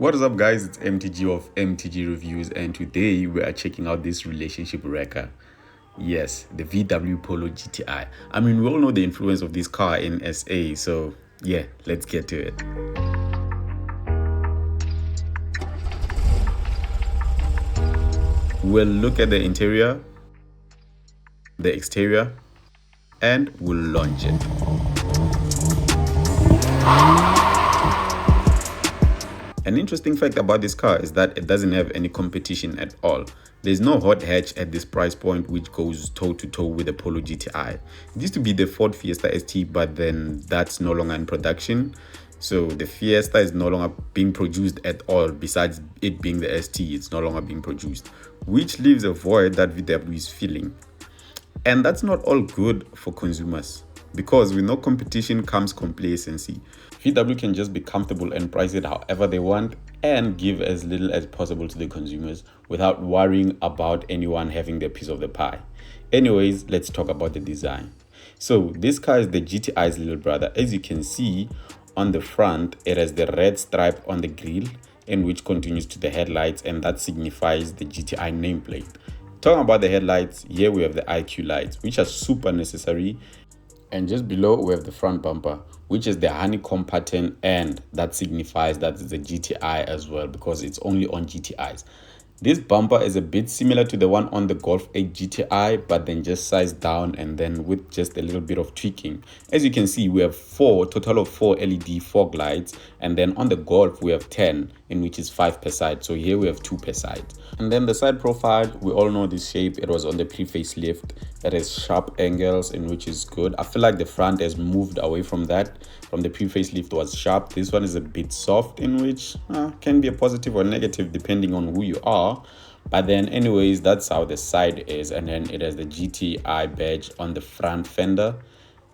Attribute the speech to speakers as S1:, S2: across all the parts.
S1: What is up, guys? It's MTG of MTG Reviews, and today we are checking out this relationship wrecker. Yes, the VW Polo GTI. I mean, we all know the influence of this car in SA, so yeah, let's get to it. We'll look at the interior, the exterior, and we'll launch it. An interesting fact about this car is that it doesn't have any competition at all. There's no hot hatch at this price point which goes toe to toe with the Polo GTI. It used to be the Ford Fiesta ST, but then that's no longer in production. So the Fiesta is no longer being produced at all. Besides it being the ST, it's no longer being produced, which leaves a void that VW is filling. And that's not all good for consumers, because with no competition comes complacency. VW can just be comfortable and price it however they want and give as little as possible to the consumers without worrying about anyone having their piece of the pie. Anyways, let's talk about the design. So this car is the GTI's little brother. As you can see on the front, it has the red stripe on the grille, in which continues to the headlights, and that signifies the GTI nameplate. Talking about the headlights, here we have the IQ lights, which are super necessary. And just below, we have the front bumper, which is the honeycomb pattern, and that signifies that it's a GTI as well, because it's only on GTIs. This bumper is a bit similar to the one on the Golf 8 GTI, but then just sized down and then with just a little bit of tweaking. As you can see, we have total of 4 LED fog lights, and then on the Golf we have 10, in which is 5 per side. So here we have 2 per side. And then the side profile, we all know this shape. It was on the pre-facelift. It has sharp angles, in which is good. I feel like the front has moved away from that. From the pre-facelift was sharp. This one is a bit soft, in which can be a positive or negative depending on who you are. But then anyways, that's how the side is. And then it has the GTI badge on the front fender.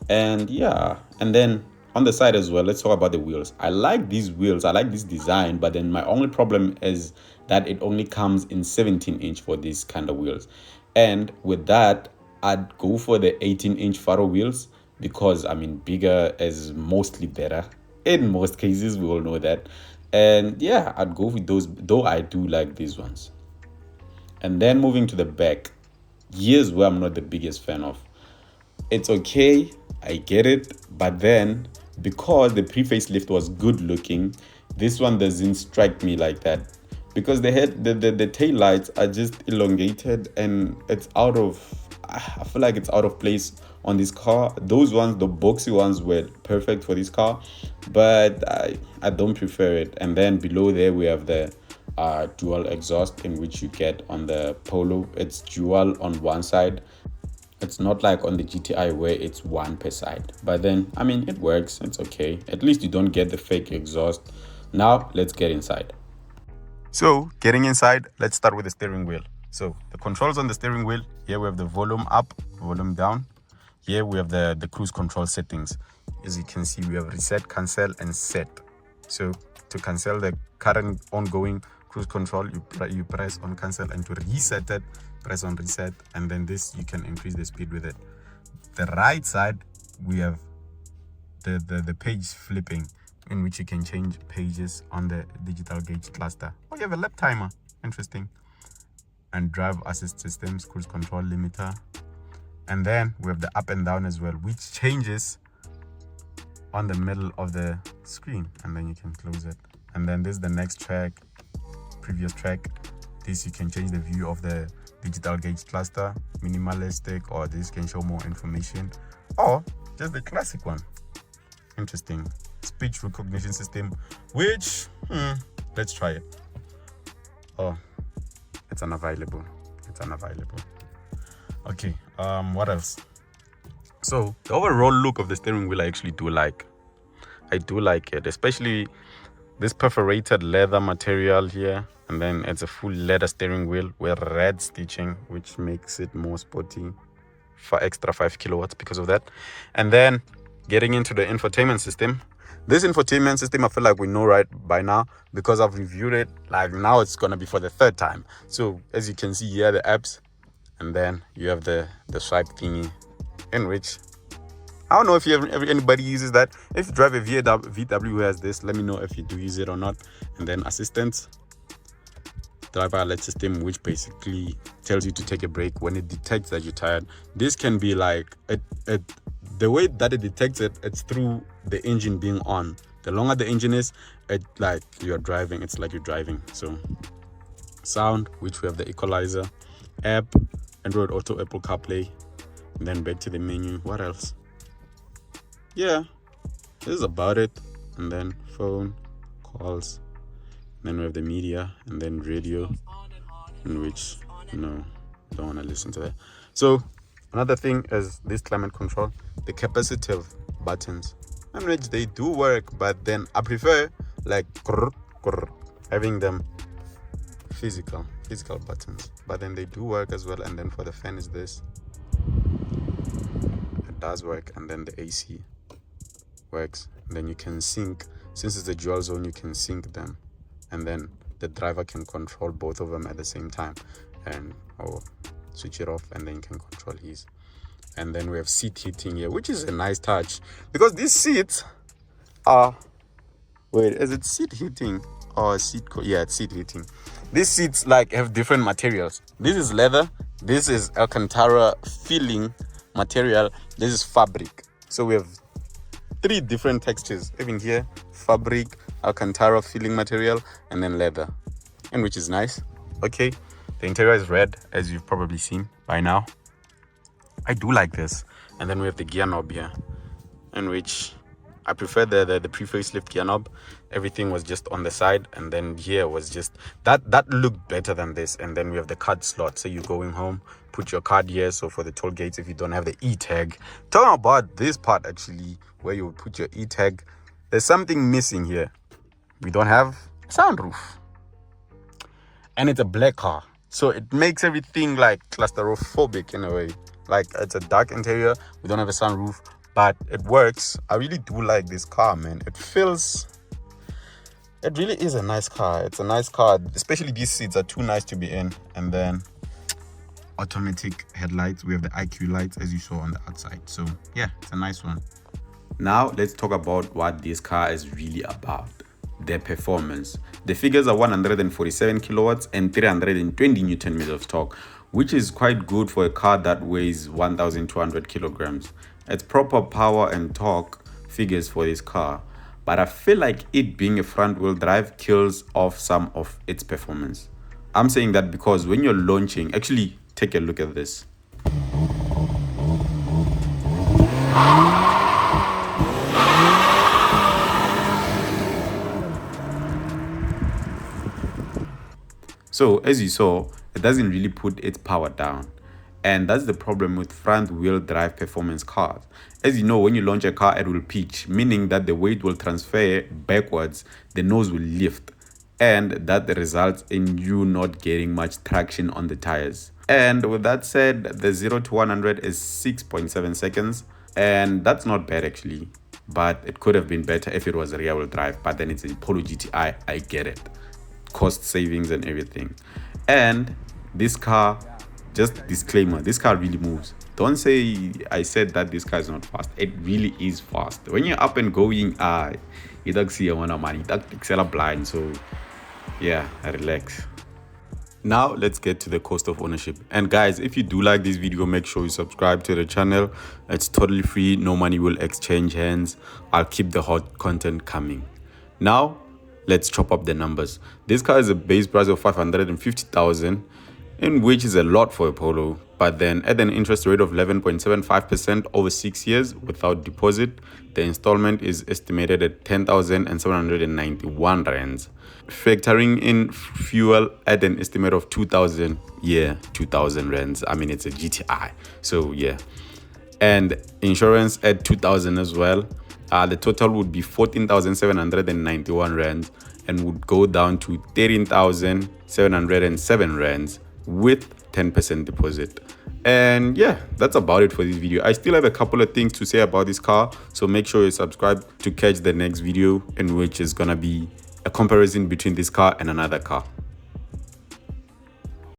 S1: And yeah, and then on the side as well, let's talk about the wheels. I like these wheels, I like this design, but then my only problem is that it only comes in 17-inch for these kind of wheels. And with that, I'd go for the 18-inch Faro wheels, because I mean, bigger is mostly better in most cases, we all know that. And yeah, I'd go with those, though I do like these ones. And then moving to the back, here's where I'm not the biggest fan of. It's okay, I get it, but then because the pre-facelift was good looking, this one doesn't strike me like that, because the tail lights are just elongated, and it's I feel like it's out of place on this car. Those ones, the boxy ones, were perfect for this car, but I don't prefer it. And then below there we have the dual exhaust, in which you get on the Polo. It's dual on one side. It's not like on the GTI where it's one per side. But then, I mean, it works. It's okay. At least you don't get the fake exhaust. Now, let's get inside. So, getting inside, let's start with the steering wheel. So, the controls on the steering wheel. Here we have the volume up, volume down. Here we have the cruise control settings. As you can see, we have reset, cancel, and set. So, to cancel the current ongoing cruise control, you press on cancel, and to reset it, press on reset, and then this, you can increase the speed with it. The right side, we have the page flipping, in which you can change pages on the digital gauge cluster. Oh, you have a lap timer, interesting. And drive assist systems, cruise control limiter. And then we have the up and down as well, which changes on the middle of the screen, and then you can close it. And then this is the next track, previous track. This, you can change the view of the digital gauge cluster, minimalistic, or this can show more information, or just the classic one. Interesting. Speech recognition system, which let's try it. Oh, it's unavailable. Okay, what else? So the overall look of the steering wheel, I actually do like. I do like it, especially this perforated leather material here. And then it's a full leather steering wheel with red stitching, which makes it more sporty for extra 5 kilowatts because of that. And then getting into the infotainment system. This infotainment system, I feel like we know right by now, because I've reviewed it. Like, now it's going to be for the third time. So as you can see here, the apps, and then you have the swipe thingy, in which I don't know if anybody uses that. If you drive a VW who has this, let me know if you do use it or not. And then assistance, driver alert system, which basically tells you to take a break when it detects that you're tired. This can be like the way that it detects it, it's through the engine being on. The longer the engine is, it's like you're driving. It's like you're driving. So sound, which we have the equalizer, app, Android Auto, Apple CarPlay, and then back to the menu. What else? Yeah, this is about it. And then phone, calls, then we have the media, and then radio, in which don't want to listen to that. So another thing is this climate control, the capacitive buttons, in which they do work, but then I prefer like having them physical buttons, but then they do work as well. And then for the fan is this, it does work, and then the AC works. And then you can sync, since it's a dual zone, you can sync them, and then the driver can control both of them at the same time, and or switch it off, and then you can control his. And then we have seat heating here, which is a nice touch, because these seats are, is it seat heating or yeah, it's seat heating. These seats like have different materials. This is leather, this is Alcantara feeling material, this is fabric. So we have 3 different textures, even here: fabric, Alcantara feeling material, and then leather, and which is nice. Okay, the interior is red, as you've probably seen by now. I do like this. And then we have the gear knob here, in which I prefer the pre-facelift gear knob. Everything was just on the side, and then here was just that looked better than this. And then we have the card slot, so you're going home, put your card here. So for the toll gates, if you don't have the e-tag, talking about this part actually, where you would put your e-tag, there's something missing here. We don't have sunroof, and it's a black car, so it makes everything like claustrophobic in a way. Like, it's a dark interior, we don't have a sunroof, but it works. I really do like this car, man. It really is a nice car. It's a nice car, especially these seats are too nice to be in. And then automatic headlights, we have the IQ lights, as you saw on the outside. So yeah, it's a nice one. Now let's talk about what this car is really about: their performance. The figures are 147 kilowatts and 320 newton meters of torque, which is quite good for a car that weighs 1,200 kilograms. It's proper power and torque figures for this car, but I feel like it being a front-wheel drive kills off some of its performance. I'm saying that because when you're launching, actually take a look at this. So as you saw, it doesn't really put its power down. And that's the problem with front wheel drive performance cars. As you know, when you launch a car, it will pitch, meaning that the weight will transfer backwards, the nose will lift, and that results in you not getting much traction on the tires. And with that said, the 0 to 100 is 6.7 seconds, and that's not bad actually, but it could have been better if it was a rear wheel drive. But then it's a Polo GTI, I get it, cost savings and everything. And this car, just disclaimer, this car really moves. Don't say I said that this car is not fast. It really is fast. When you're up and going, you don't see a money, that's blind. So yeah, relax. Now let's get to the cost of ownership. And guys, if you do like this video, make sure you subscribe to the channel. It's totally free, no money will exchange hands. I'll keep the hot content coming. Now let's chop up the numbers. This car is a base price of 550,000, in which is a lot for a Polo, but then at an interest rate of 11.75% over 6 years without deposit, the installment is estimated at 10,791 rands. Factoring in fuel at an estimate of 2,000, 2,000 rands. I mean, it's a GTI, so yeah. And insurance at 2,000 as well. The total would be 14,791 rands and would go down to 13,707 rands with 10% deposit. And yeah, that's about it for this video. I still have a couple of things to say about this car, so make sure you subscribe to catch the next video, in which is gonna be a comparison between this car and another car.